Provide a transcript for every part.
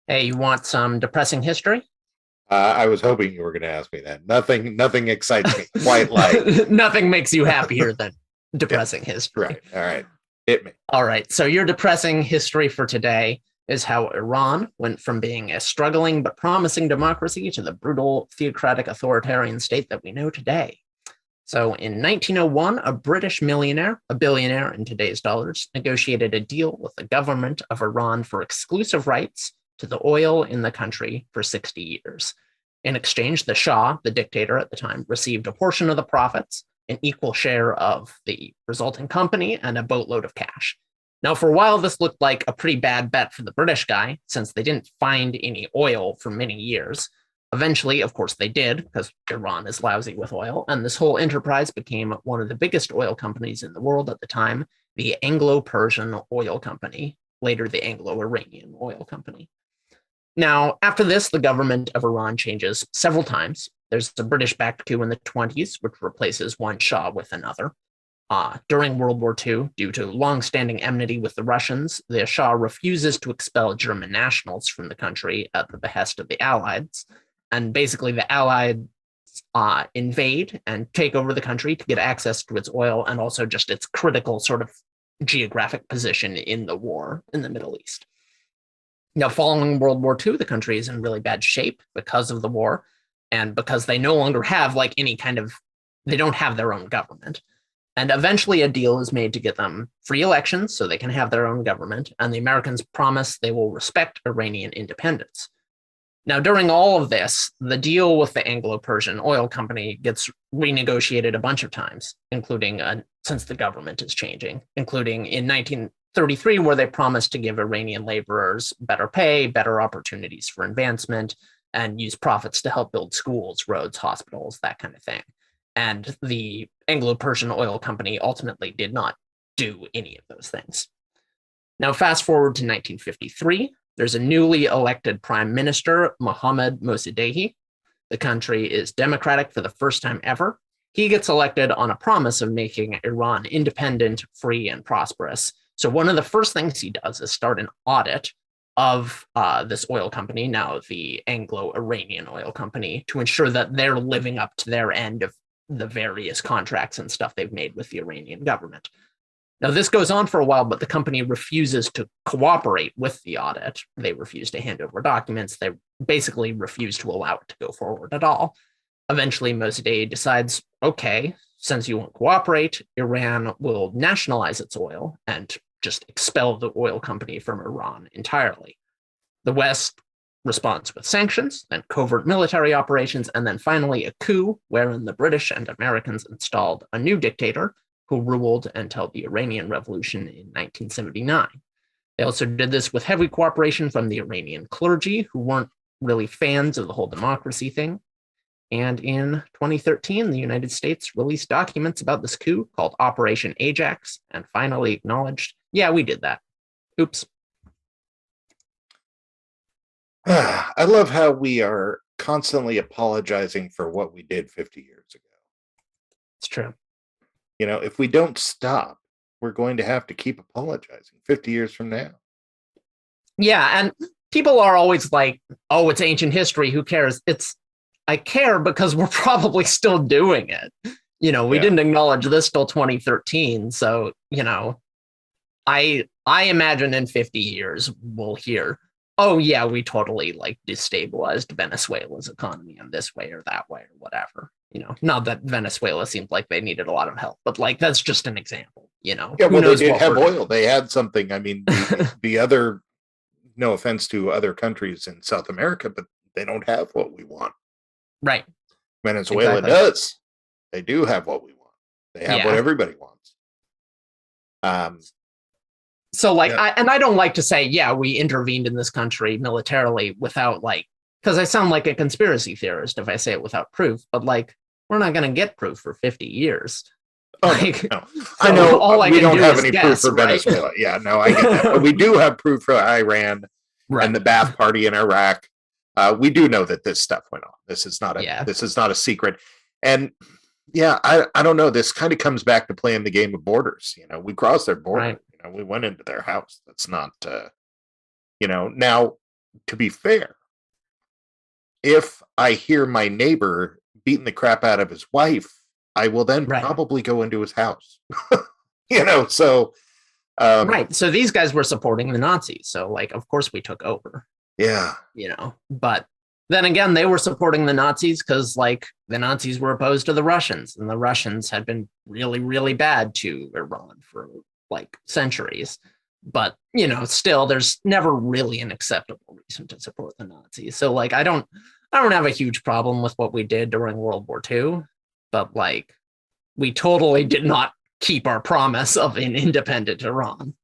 Hey, you want some depressing history? I was hoping you were going to ask me that. Nothing excites me quite like. Nothing makes you happier than Yeah, depressing history. right. All right. Hit me. All right, so your depressing history for today is how Iran went from being a struggling but promising democracy to the brutal theocratic authoritarian state that we know today. So in 1901, a British millionaire, a billionaire in today's dollars, negotiated a deal with the government of Iran for exclusive rights to the oil in the country for 60 years. In exchange, the Shah, the dictator at the time, received a portion of the profits, an equal share of the resulting company, and a boatload of cash. Now, for a while, this looked like a pretty bad bet for the British guy, since they didn't find any oil for many years. Eventually, of course, they did, because Iran is lousy with oil, and this whole enterprise became one of the biggest oil companies in the world at the time, the Anglo-Persian Oil Company, later the Anglo-Iranian Oil Company. Now, after this, the government of Iran changes several times. There's a British-backed coup in the 20s, which replaces one Shah with another. During World War II, due to long-standing enmity with the Russians, the Shah refuses to expel German nationals from the country at the behest of the Allies. And basically, the Allies invade and take over the country to get access to its oil and also just its critical sort of geographic position in the war in the Middle East. Now, following World War II, the country is in really bad shape because of the war and because they no longer have like any kind of, they don't have their own government. And eventually a deal is made to get them free elections so they can have their own government. And the Americans promise they will respect Iranian independence. Now, during all of this, the deal with the Anglo-Persian Oil Company gets renegotiated a bunch of times, including since the government is changing, including in 1933, where they promised to give Iranian laborers better pay, better opportunities for advancement, and use profits to help build schools, roads, hospitals, that kind of thing. And the Anglo-Persian Oil Company ultimately did not do any of those things. Now, fast forward to 1953, there's a newly elected prime minister, Mohammad Mossadegh. The country is democratic for the first time ever. He gets elected on a promise of making Iran independent, free, and prosperous. So one of the first things he does is start an audit of this oil company, now the Anglo-Iranian Oil Company, to ensure that they're living up to their end of the various contracts and stuff they've made with the Iranian government. Now, this goes on for a while, but the company refuses to cooperate with the audit. They refuse to hand over documents. They basically refuse to allow it to go forward at all. Eventually, Mossadegh decides, okay, since you won't cooperate, Iran will nationalize its oil and just expel the oil company from Iran entirely. The West responds with sanctions, then covert military operations, and then finally a coup wherein the British and Americans installed a new dictator who ruled until the Iranian Revolution in 1979. They also did this with heavy cooperation from the Iranian clergy, who weren't really fans of the whole democracy thing. And in 2013, the United States released documents about this coup called Operation Ajax and finally acknowledged, yeah, we did that. Oops. I love how we are constantly apologizing for what we did 50 years ago. It's true. You know, if we don't stop, we're going to have to keep apologizing 50 years from now. Yeah, and people are always like, oh, it's ancient history. Who cares? I care because we're probably still doing it. You know, we didn't acknowledge this till 2013. So, you know, I imagine in 50 years we'll hear, oh yeah, we totally like destabilized Venezuela's economy in this way or that way or whatever. You know, not that Venezuela seemed like they needed a lot of help, but like that's just an example, you know. Yeah, well, they did have oil. They had something. I mean, the other, no offense to other countries in South America, but they don't have what we want. Right. Venezuela does. They do have what we want. They have what everybody wants. So like, I don't like to say, yeah, we intervened in this country militarily without like, because I sound like a conspiracy theorist if I say it without proof, but like, we're not going to get proof for 50 years. Oh, like, no. I know we don't have any proof for Venezuela. Yeah, no, I get that. But we do have proof for Iran and the Ba'ath Party in Iraq. We do know that this stuff went on. This is not a secret. And yeah, I don't know. This kind of comes back to playing the game of borders. You know, we crossed their border. Right. You know, we went into their house. That's not, you know, now to be fair, if I hear my neighbor beating the crap out of his wife, I will then probably go into his house. So right. So these guys were supporting the Nazis. So like, of course we took over. Yeah. But then again, they were supporting the Nazis because like the Nazis were opposed to the Russians, and the Russians had been really, really bad to Iran for like centuries. But, still there's never really an acceptable reason to support the Nazis. So like, I don't have a huge problem with what we did during World War II, but like, we totally did not keep our promise of an independent Iran.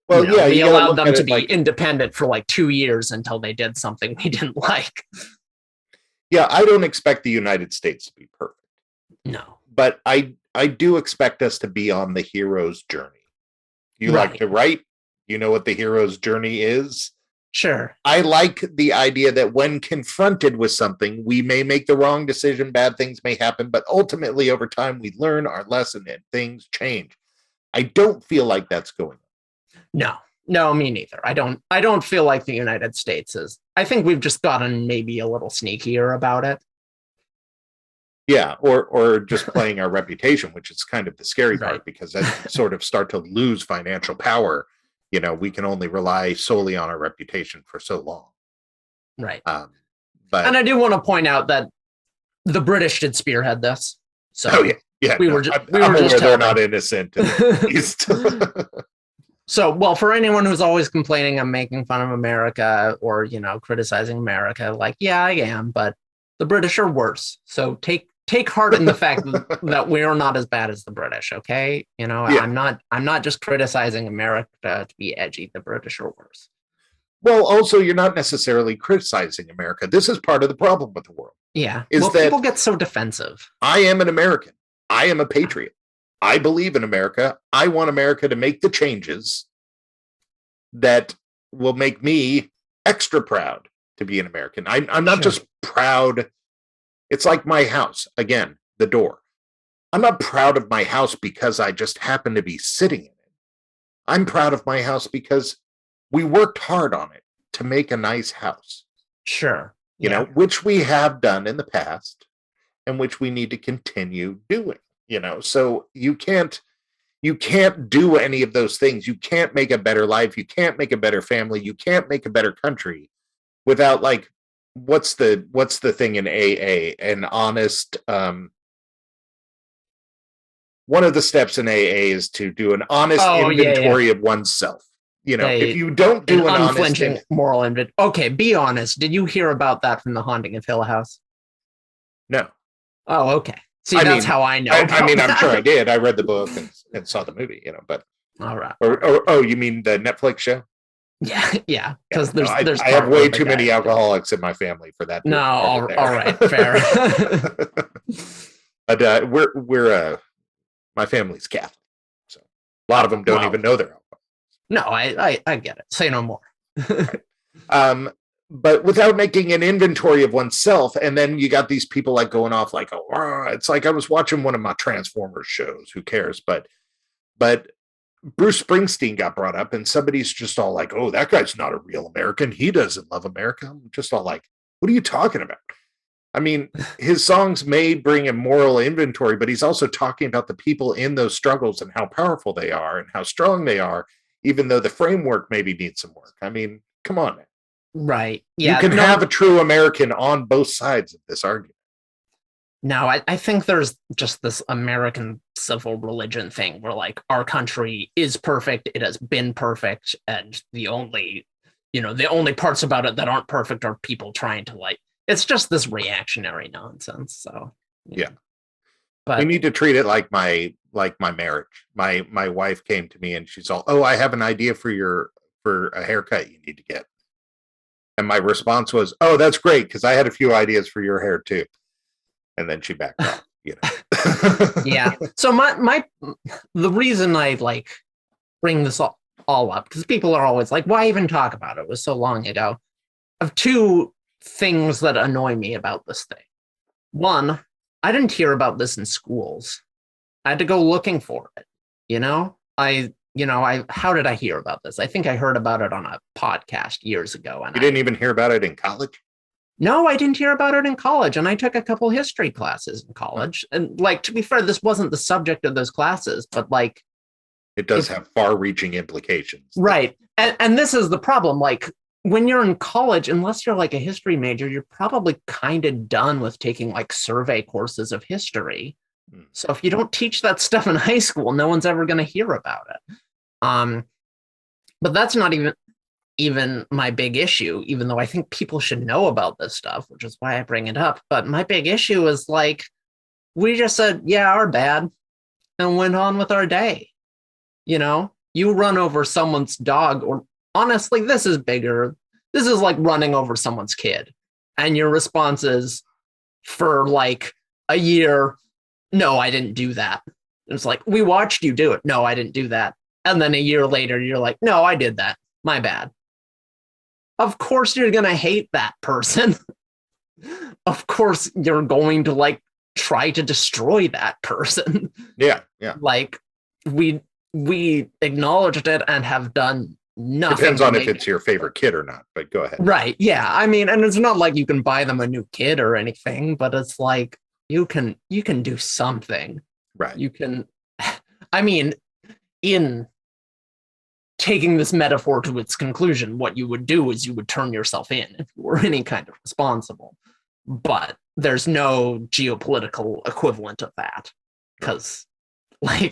Well, we allowed them to be independent for like 2 years until they did something we didn't like. Yeah, I don't expect the United States to be perfect. No. But I do expect us to be on the hero's journey. You like to write? You know what the hero's journey is? Sure. I like the idea that when confronted with something, we may make the wrong decision, bad things may happen, but ultimately over time we learn our lesson and things change. I don't feel like that's going on. No, me neither. I don't feel like the United States is. I think we've just gotten maybe a little sneakier about it. Yeah, or just playing our reputation, which is kind of the scary part, because as we sort of start to lose financial power, we can only rely solely on our reputation for so long. Right. But and I do want to point out that the British did spearhead this. So we were just they're not innocent. So, well, for anyone who's always complaining I'm making fun of America or, criticizing America, like, yeah, I am, but the British are worse. So take heart in the fact that we're not as bad as the British, okay? I'm not just criticizing America to be edgy. The British are worse. Well, also, you're not necessarily criticizing America. This is part of the problem with the world. Yeah. That people get so defensive. I am an American. I am a patriot. I believe in America. I want America to make the changes that will make me extra proud to be an American. I'm not just proud. It's like my house. Again, the door. I'm not proud of my house because I just happen to be sitting in it. I'm proud of my house because we worked hard on it to make a nice house. Sure. Which we have done in the past and which we need to continue doing. So you can't do any of those things. You can't make a better life. You can't make a better family. You can't make a better country without like, what's the thing in AA? An honest, one of the steps in AA is to do an honest inventory of oneself. If you don't do an unflinching honest moral inventory. Okay, be honest. Did you hear about that from The Haunting of Hill House? No. Oh, okay. See, that's how I know. I'm sure I did. I read the book and saw the movie, but. All right. Or you mean the Netflix show? Yeah. Because there's I have way too many alcoholics in my family for that. No, all right, fair. But we're my family's Catholic, so a lot of them don't even know they're alcoholics. No, I get it. Say no more. Right. But without making an inventory of oneself, and then you got these people like going off like, oh, it's like I was watching one of my Transformers shows. Who cares? But Bruce Springsteen got brought up, and somebody's just all like, oh, that guy's not a real American. He doesn't love America. I'm just all like, what are you talking about? I mean, his songs may bring a moral inventory, but he's also talking about the people in those struggles and how powerful they are and how strong they are, even though the framework maybe needs some work. I mean, come on, man. Right. Yeah. You can have a true American on both sides of this argument. No, I think there's just this American civil religion thing where like our country is perfect. It has been perfect. And the only parts about it that aren't perfect are people trying to like, it's just this reactionary nonsense. So, yeah. But we need to treat it like my marriage. My wife came to me and she's all, oh, I have an idea for a haircut you need to get. And my response was, oh, that's great, because I had a few ideas for your hair too. And then she backed off, Yeah. So the reason I like bring this all up, because people are always like, why even talk about it? It was so long ago. I have two things that annoy me about this thing. One, I didn't hear about this in schools. I had to go looking for it. how did I hear about this? I think I heard about it on a podcast years ago. And you didn't even hear about it in college? No, I didn't hear about it in college. And I took a couple history classes in college. And to be fair, this wasn't the subject of those classes, but it does have far-reaching implications. Right. And this is the problem. When you're in college, unless you're a history major, you're probably kind of done with taking survey courses of history. So if you don't teach that stuff in high school, no one's ever going to hear about it. But that's not even my big issue, even though I think people should know about this stuff, which is why I bring it up. But my big issue is we just said, yeah, our bad, and went on with our day. You run over someone's dog, or honestly, this is bigger. This is like running over someone's kid. And your response is for a year, no, I didn't do that. It's we watched you do it. No, I didn't do that. And then a year later, you're like, no, I did that. My bad. Of course, you're going to hate that person. Of course, you're going to try to destroy that person. Yeah. Yeah. We acknowledged it and have done nothing. Depends on if it's your favorite kid or not, but go ahead. Right. Yeah. I mean, and it's not you can buy them a new kid or anything, but it's you can do something. Right. You can, I mean, in taking this metaphor to its conclusion, what you would do is you would turn yourself in if you were any kind of responsible. But there's no geopolitical equivalent of that, because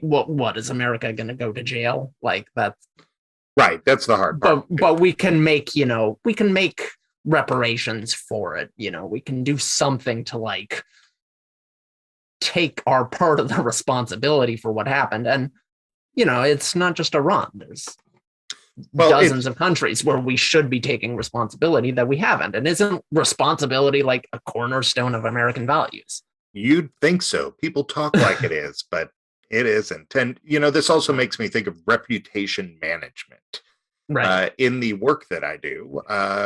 what is America going to go to jail? That's right. That's the hard part. But we can make reparations for it. We can do something to take our part of the responsibility for what happened. And it's not just Iran. There's dozens of countries where we should be taking responsibility that we haven't. And isn't responsibility a cornerstone of American values? You'd think so. People talk like it is, but it isn't. And, this also makes me think of reputation management. Right. In the work that I do,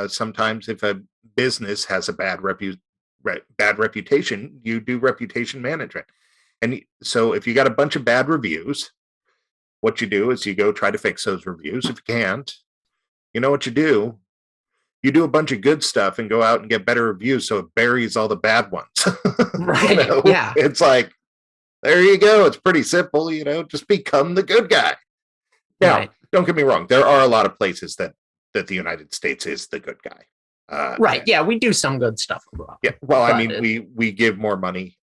sometimes if a business has a bad reputation, you do reputation management. And so if you got a bunch of bad reviews, what you do is you go try to fix those reviews. If you can't, you know what you do? You do a bunch of good stuff and go out and get better reviews, so it buries all the bad ones. Right. Yeah. It's there you go. It's pretty simple, just become the good guy. Now, Don't get me wrong. There are a lot of places that the United States is the good guy. Right. Yeah. We do some good stuff abroad. Yeah. Well, I mean, we give more money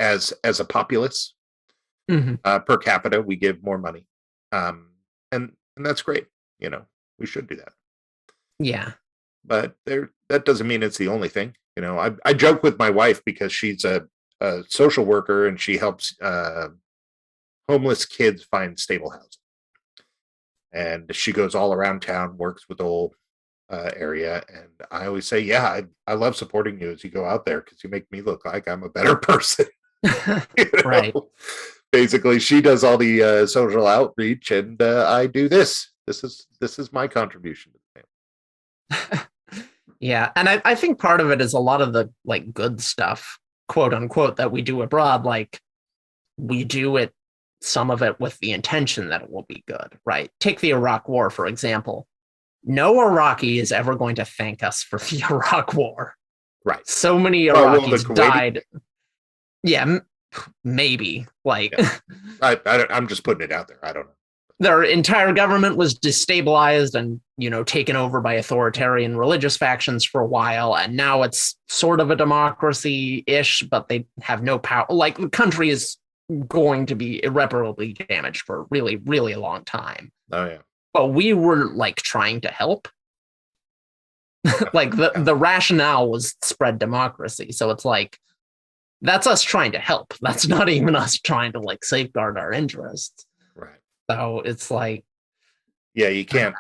as a populace. Mm-hmm. Per capita, we give more money. And that's great. We should do that. Yeah. But that doesn't mean it's the only thing. I joke with my wife because she's a social worker and she helps homeless kids find stable housing. And she goes all around town, works with the whole area. And I always say, yeah, I love supporting you as you go out there because you make me look like I'm a better person. Right. Basically, she does all the social outreach and I do this. This is my contribution to the family. Yeah. And I think part of it is a lot of the good stuff, quote unquote, that we do abroad. We do it, some of it with the intention that it will be good, right? Take the Iraq War, for example. No Iraqi is ever going to thank us for the Iraq War. Right. So many Iraqis died. Yeah, maybe. I'm just putting it out there. I don't know. Their entire government was destabilized and, taken over by authoritarian religious factions for a while. And now it's sort of a democracy-ish, but they have no power. The country is going to be irreparably damaged for a really, really long time. Oh, yeah. But we were trying to help. The rationale was spread democracy. So it's that's us trying to help. That's not even us trying to safeguard our interests. Right. So it's yeah, you can't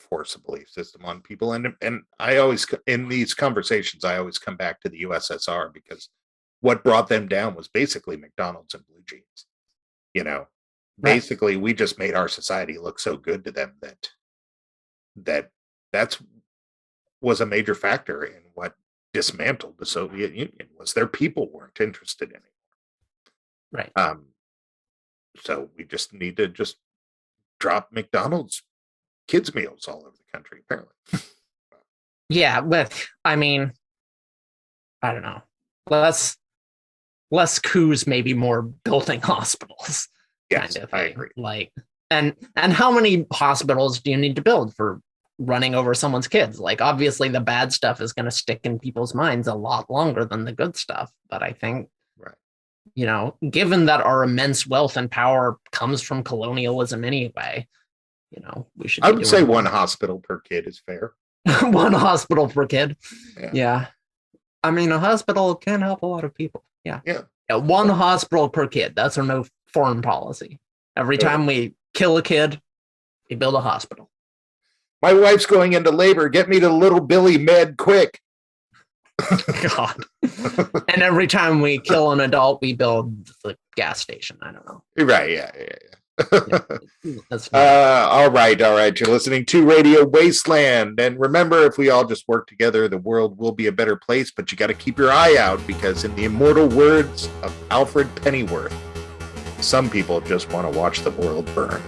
force a belief system on people. And I always, in these conversations, I always come back to the USSR because what brought them down was basically McDonald's and blue jeans. Basically, we just made our society look so good to them that was a major factor in what dismantled the Soviet Union. Was their people weren't interested anymore. Right. So we just need to just drop McDonald's kids meals all over the country, apparently. Yeah, but I mean, I don't know. Less coups, maybe more building hospitals. Yes, kind of I agree. Like, and how many hospitals do you need to build for running over someone's kids? Like, obviously, the bad stuff is going to stick in people's minds a lot longer than the good stuff. But I think, given that our immense wealth and power comes from colonialism anyway, we should. I would say one hospital per kid is fair. One hospital per kid. Yeah. I mean, a hospital can help a lot of people. Yeah. One hospital per kid. That's our no foreign policy. Every time we kill a kid, we build a hospital. My wife's going into labor. Get me to Little Billy Med quick. God. And every time we kill an adult, we build the gas station. I don't know. Right. Yeah. All right. You're listening to Radio Wasteland. And remember, if we all just work together, the world will be a better place. But you got to keep your eye out, because in the immortal words of Alfred Pennyworth, some people just want to watch the world burn.